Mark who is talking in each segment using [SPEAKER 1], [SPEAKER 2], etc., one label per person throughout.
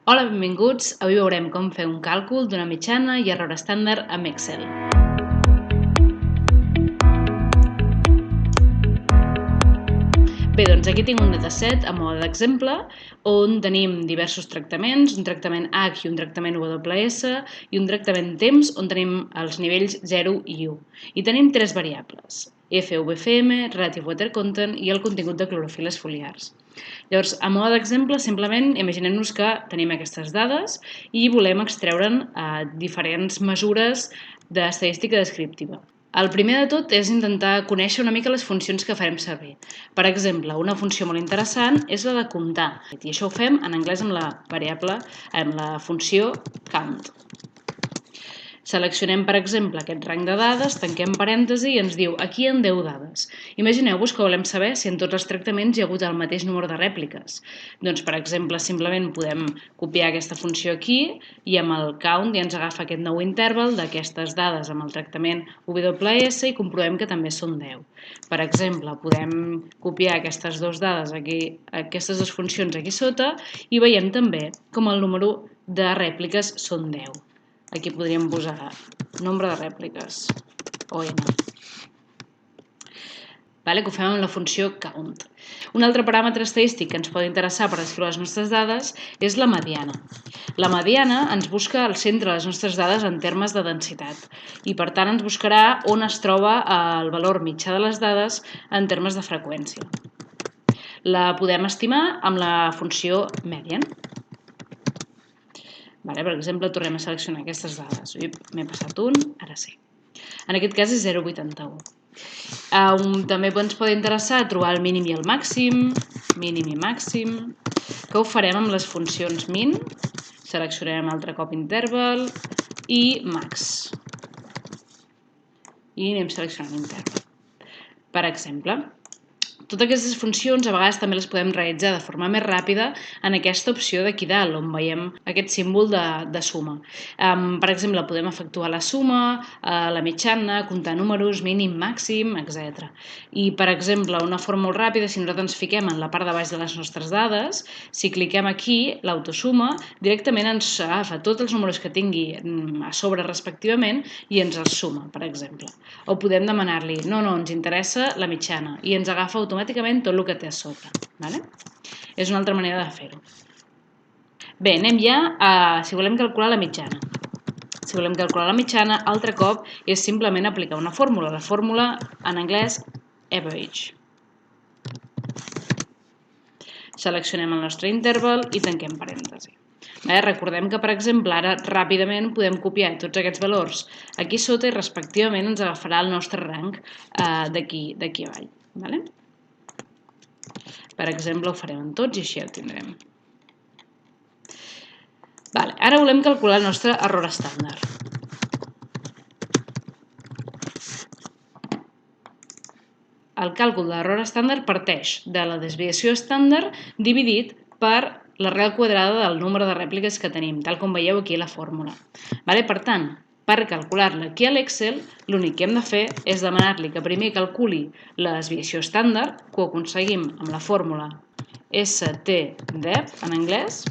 [SPEAKER 1] Hola, benvinguts! Avui veurem com fer un càlcul d'una mitjana i error estàndard amb Excel. Bé, doncs aquí tinc un dataset a mode d'exemple on tenim diversos tractaments, un tractament H i un tractament WS i un tractament temps on tenim els nivells 0 i 1. I tenim tres variables, FVFM, Relative Water Content i el contingut de clorofil·les foliars. Llavors, a mode d'exemple, simplement imaginem-nos que tenim aquestes dades i volem extreure'n diferents mesures d'estadística descriptiva. El primer de tot és intentar conèixer una mica les funcions que farem servir. Per exemple, una funció molt interessant és la de comptar, i això ho fem en anglès amb la funció count. Seleccionem, per exemple, aquest rang de dades, tanquem parèntesi i ens diu aquí hi ha 10 dades. Imagineu-vos que volem saber si en tots els tractaments hi ha hagut el mateix número de rèpliques. Doncs, per exemple, simplement podem copiar aquesta funció aquí i amb el count ja ens agafa aquest nou interval d'aquestes dades amb el tractament WS i comprovem que també són 10. Per exemple, podem copiar aquestes dues dades aquí, aquestes dues funcions aquí sota i veiem també com el número de rèpliques són 10. Aquí podríem posar nombre de rèpliques, o n. Que ho fem amb la funció count. Un altre paràmetre estadístic que ens pot interessar per descriure les nostres dades és la mediana. La mediana ens busca el centre de les nostres dades en termes de densitat i per tant ens buscarà on es troba el valor mitjà de les dades en termes de freqüència. La podem estimar amb la funció median. Per exemple, tornem a seleccionar aquestes dades. M'he passat un, ara sí. En aquest cas és 0,81. També ens pot interessar trobar el mínim i el màxim, mínim i màxim, que ho farem amb les funcions min, seleccionarem altre cop interval, i max. I anem seleccionant interval. Per exemple, totes aquestes funcions a vegades també les podem realitzar de forma més ràpida en aquesta opció d'aquí dalt, on veiem aquest símbol de suma. Per exemple, podem efectuar la suma, la mitjana, comptar números, mínim, màxim, etc. I, per exemple, una forma molt ràpida, si nosaltres ens fiquem en la part de baix de les nostres dades, si cliquem aquí, l'autosuma, directament ens agafa tots els números que tingui a sobre respectivament i ens els suma, per exemple. O podem demanar-li, no, ens interessa la mitjana, i ens agafa automàticament tot el que té a sobre. És una altra manera de fer-ho. Bé, anem ja a si volem calcular la mitjana. Si volem calcular la mitjana, altre cop és simplement aplicar una fórmula. La fórmula en anglès, average. Seleccionem el nostre interval i tanquem parèntesi. Recordem que, per exemple, ara ràpidament podem copiar tots aquests valors aquí sota i respectivament ens agafarà el nostre rang d'aquí avall. Per exemple, ho farem en tots i així el tindrem. Ara volem calcular el nostre error estàndard. El càlcul de l'error estàndard parteix de la desviació estàndard dividit per l'arrel quadrada del número de rèpliques que tenim, tal com veieu aquí a la fórmula. Per tant, per calcular-la aquí a l'Excel, l'únic que hem de fer és demanar-li que primer calculi la desviació estàndard, que ho aconseguim amb la fórmula STDEV en anglès.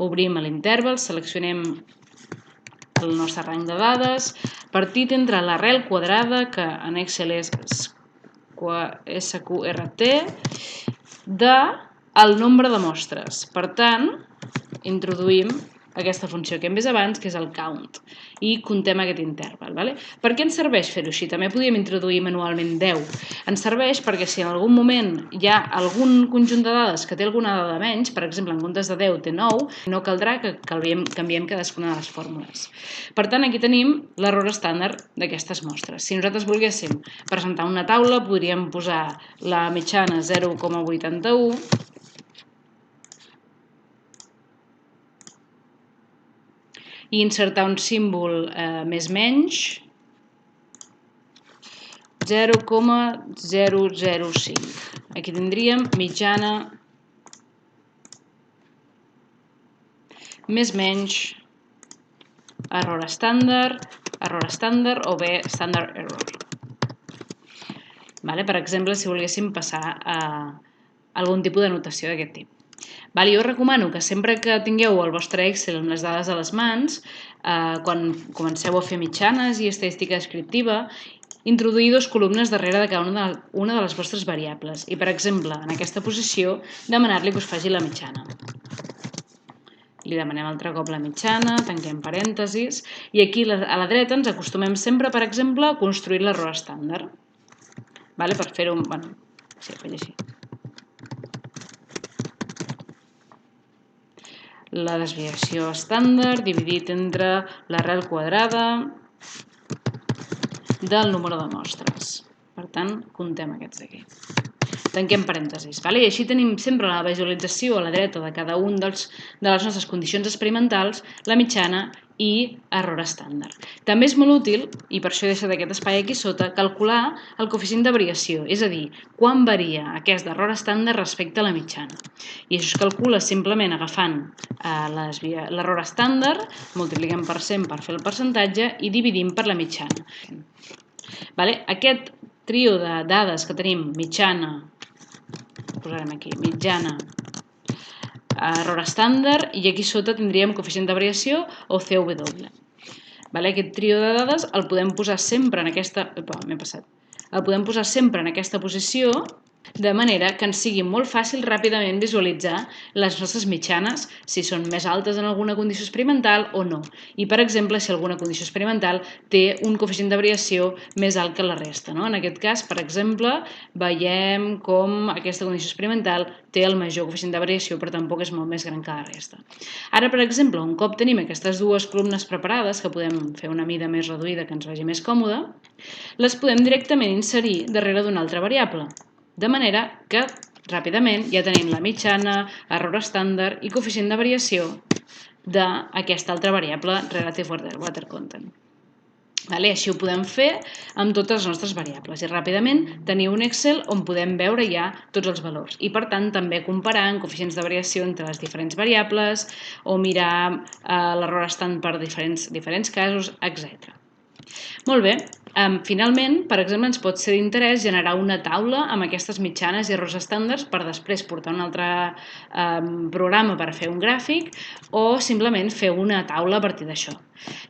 [SPEAKER 1] Obrim l'interval, seleccionem el nostre rang de dades, partit entre l'arrel quadrada, que en Excel és SQRT, del nombre de mostres. Per tant, introduïm aquesta funció que hem vist abans, que és el count, i comptem aquest interval. Per què ens serveix fer-ho així? També podríem introduir manualment 10. Ens serveix perquè si en algun moment hi ha algun conjunt de dades que té alguna dada menys, per exemple, en comptes de 10 té 9, no caldrà que canviem cadascuna de les fórmules. Per tant, aquí tenim l'error estàndard d'aquestes mostres. Si nosaltres volguéssim presentar una taula, podríem posar la mitjana 0,81, i insertar un símbol més menys 0,005. Aquí tindríem mitjana més menys error estàndard o bé standard error. Per exemple, si volguéssim passar a algun tipus de notació d'aquest tipus. Jo recomano que sempre que tingueu el vostre Excel amb les dades a les mans, quan comenceu a fer mitjanes i estadística descriptiva, introduir 2 columnes darrere de cada una de les vostres variables i, per exemple, en aquesta posició, demanar-li que us faci la mitjana. Li demanem altre cop la mitjana, tanquem parèntesis, i aquí a la dreta ens acostumem sempre, per exemple, a construir l'error estàndard. Per fer-ho... sí, faig així. La desviació estàndard dividit entre l'arrel quadrada del número de mostres. Per tant, comptem aquests d'aquí. Tanquem parèntesis. I així tenim sempre la visualització a la dreta de cada un de les nostres condicions experimentals, la mitjana i error estàndard. També és molt útil, i per això he deixat aquest espai aquí sota, calcular el coeficient de variació, és a dir, quan varia aquest error estàndard respecte a la mitjana. I això es calcula simplement agafant l'error estàndard, multipliquem per 100 per fer el percentatge i dividim per la mitjana. Aquest trio de dades que tenim, mitjana, posarem aquí, mitjana, error estàndard, i aquí sota tindríem coeficient de variació o CW. Aquest trio de dades el podem posar sempre en aquesta... El podem posar sempre en aquesta posició, de manera que ens sigui molt fàcil ràpidament visualitzar les nostres mitjanes, si són més altes en alguna condició experimental o no. I, per exemple, si alguna condició experimental té un coeficient de variació més alt que la resta. En aquest cas, per exemple, veiem com aquesta condició experimental té el major coeficient de variació, però tampoc és molt més gran que la resta. Ara, per exemple, un cop tenim aquestes 2 columnes preparades, que podem fer una mida més reduïda que ens vagi més còmode, les podem directament inserir darrere d'una altra variable. De manera que, ràpidament, ja tenim la mitjana, error estàndard i coeficient de variació d'aquesta altra variable Relative Water Content. Així ho podem fer amb totes les nostres variables i ràpidament tenir un Excel on podem veure ja tots els valors i, per tant, també comparar coeficients de variació entre les diferents variables o mirar l'error estàndard per diferents casos, etc. Molt bé. Finalment, per exemple, ens pot ser d'interès generar una taula amb aquestes mitjanes i errors estàndards per després portar un altre programa per fer un gràfic o simplement fer una taula a partir d'això.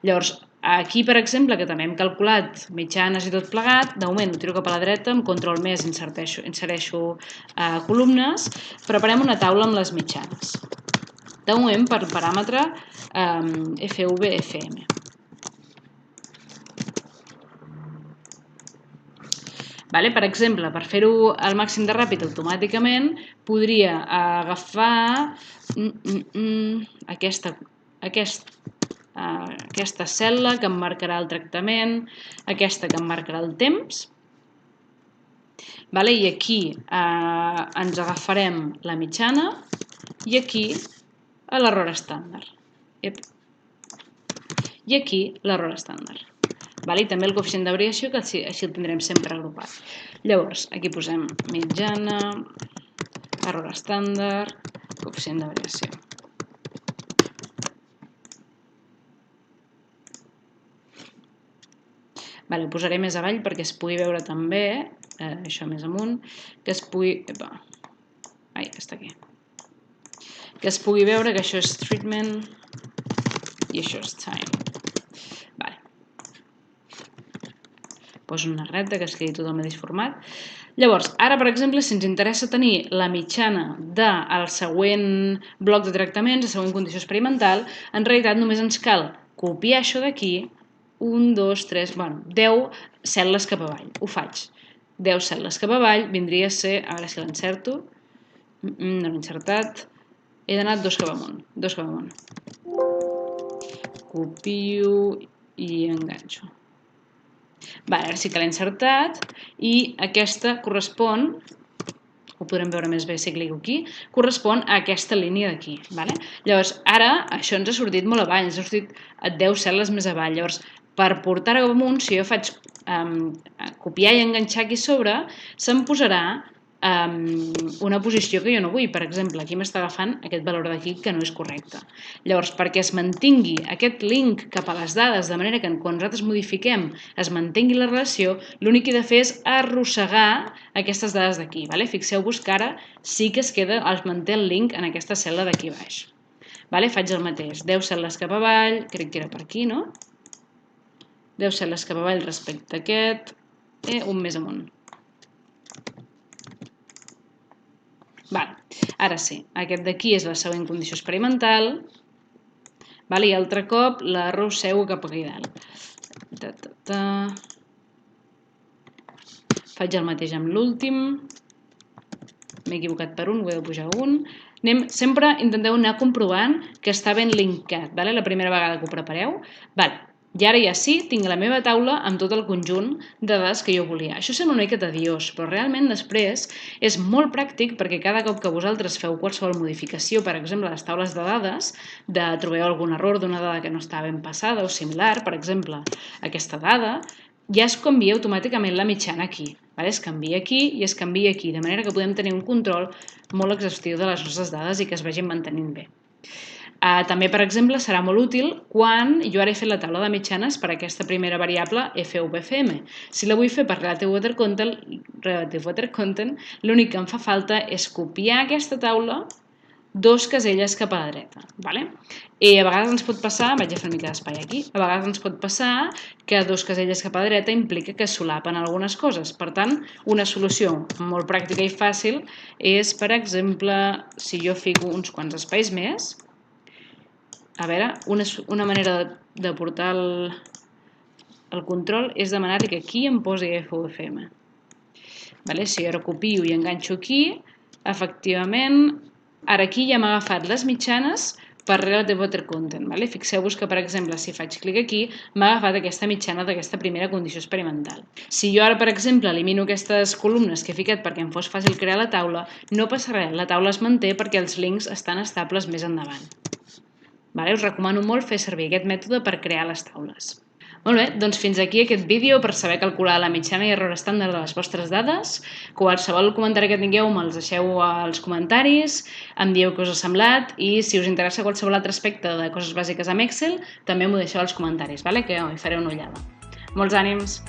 [SPEAKER 1] Llavors, aquí, per exemple, que també hem calculat mitjanes i tot plegat, de moment ho tiro cap a la dreta, amb control més insereixo columnes, preparem una taula amb les mitjanes. De moment, per paràmetre FV-FM. Per exemple, per fer-ho al màxim de ràpid automàticament, podria agafar aquesta cel·la que em marcarà el tractament, aquesta que em marcarà el temps, i aquí ens agafarem la mitjana i aquí l'error estàndard. I aquí l'error estàndard. I també el coeficient de variació, que així el tindrem sempre agrupat. Llavors, aquí posem mitjana, error estàndard, coeficient de variació. Ho posaré més avall perquè es pugui veure també, això més amunt, que es pugui... està aquí. Que es pugui veure que això és treatment i això és time. Poso una recta que es quedi tot el mateix format. Llavors, ara, per exemple, si ens interessa tenir la mitjana del següent bloc de tractaments, la següent condició experimental, en realitat només ens cal copiar això d'aquí, 1, 2, 3, 10 cel·les cap avall. Ho faig. 10 cel·les cap avall vindria a ser, a veure si l'encerto, no l'he encertat, he d'anar 2 cap amunt. Copio i enganxo. Ara sí que l'he encertat i aquesta correspon, ho podrem veure més bé si clico aquí, correspon a aquesta línia d'aquí. Llavors, ara això ens ha sortit molt avall, ens ha sortit 10 cel·les més avall. Llavors, per portar-ho amunt, si jo faig copiar i enganxar aquí sobre, se'm posarà una posició que jo no vull. Per exemple, aquí m'està agafant aquest valor d'aquí que no és correcte. Llavors, perquè es mantingui aquest link cap a les dades, de manera que quan nosaltres modifiquem es mantingui la relació, l'únic que he de fer és arrossegar aquestes dades d'aquí. Fixeu-vos que ara sí que es manté el link en aquesta cel·la d'aquí baix. Faig el mateix, 10 cel·les cap avall, crec que era per aquí, no? 10 cel·les cap avall respecte a aquest, un més amunt. Ara sí, aquest d'aquí és la següent condició experimental, i altre cop l'arrossego cap aquí dalt. Faig el mateix amb l'últim, m'he equivocat per un, ho he de pujar un. Sempre intenteu anar comprovant que està ben linkat, la primera vegada que ho prepareu. I ara ja sí, tinc la meva taula amb tot el conjunt de dades que jo volia. Això sembla una mica tediós, però realment després és molt pràctic perquè cada cop que vosaltres feu qualsevol modificació, per exemple, a les taules de dades, trobeu algun error d'una dada que no està ben passada o similar, per exemple, aquesta dada, ja es canvia automàticament la mitjana aquí. Es canvia aquí i es canvia aquí, de manera que podem tenir un control molt exhaustiu de les nostres dades i que es vagin mantenint bé. També, per exemple, serà molt útil quan jo ara he fet la taula de mitjanes per a aquesta primera variable FVFM. Si la vull fer per Relative Water Content, l'únic que em fa falta és copiar aquesta taula 2 caselles cap a la dreta. I a vegades ens pot passar, vaig a fer una mica d'espai aquí, a vegades ens pot passar que 2 caselles cap a la dreta implica que solapen algunes coses. Per tant, una solució molt pràctica i fàcil és, per exemple, si jo fico uns quants espais més, una manera de portar el control és demanar-li que aquí em posi FVFM. Si jo ara copio i enganxo aquí, efectivament, ara aquí ja m'ha agafat les mitjanes per Relative Water Content. Fixeu-vos que, per exemple, si faig clic aquí, m'ha agafat aquesta mitjana d'aquesta primera condició experimental. Si jo ara, per exemple, elimino aquestes columnes que he ficat perquè em fos fàcil crear la taula, no passa res, la taula es manté perquè els links estan estables més endavant. Us recomano molt fer servir aquest mètode per crear les taules. Molt bé, doncs fins aquí aquest vídeo per saber calcular la mitjana i error estàndard de les vostres dades. Qualsevol comentari que tingueu me'ls deixeu als comentaris, em dieu què us ha semblat i si us interessa qualsevol altre aspecte de coses bàsiques amb Excel també m'ho deixeu als comentaris, que hi faré una ullada. Molts ànims!